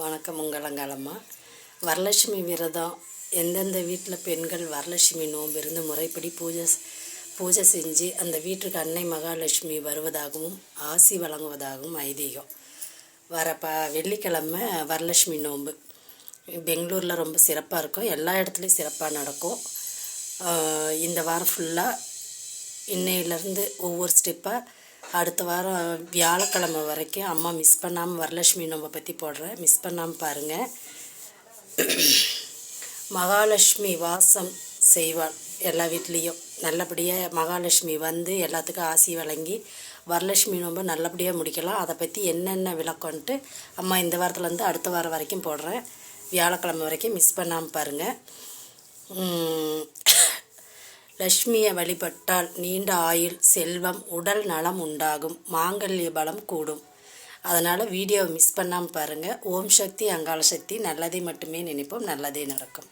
வணக்கம். உங்களங்காலம்மா. வரலட்சுமி விரதம் எந்தெந்த வீட்டில் பெண்கள் வரலட்சுமி நோன்பு இருந்து முறைப்படி பூஜை செஞ்சு அந்த வீட்டுக்கு அன்னை மகாலட்சுமி வருவதாகவும் ஆசி வழங்குவதாகவும் ஐதீகம். வெள்ளிக்கிழமை வரலட்சுமி நோன்பு பெங்களூரில் ரொம்ப சிறப்பாக இருக்கும். எல்லா இடத்துலையும் சிறப்பாக நடக்கும். இந்த வாரம் ஃபுல்லாக இன்னையிலேருந்து ஒவ்வொரு ஸ்டெப்பாக அடுத்த வாரம் வியாழக்கிழமை வரைக்கும் அம்மா மிஸ் பண்ணாமல் வரலட்சுமி நோன்பை பற்றி போடுறேன். மிஸ் பண்ணாமல் பாருங்கள். மகாலட்சுமி வாசம் செய்வாள் எல்லா வீட்லேயும். நல்லபடியாக மகாலட்சுமி வந்து எல்லாத்துக்கும் ஆசி வழங்கி வரலட்சுமி நோன்பை நல்லபடியாக முடிக்கலாம். அதை பற்றி என்னென்ன விளக்கம்ன்ட்டு அம்மா இந்த வாரத்துலேருந்து அடுத்த வாரம் வரைக்கும் போடுறேன். வியாழக்கிழமை வரைக்கும் மிஸ் பண்ணாமல் பாருங்கள். லட்சுமியை வழிபட்டால் நீண்ட ஆயுள், செல்வம், உடல் நலம் உண்டாகும், மாங்கல்ய பலம் கூடும். அதனால் வீடியோவை மிஸ் பண்ணாமல் பாருங்கள். ஓம் சக்தி அங்காள சக்தி. நல்லதை மட்டுமே நினைப்போம், நல்லதே நடக்கும்.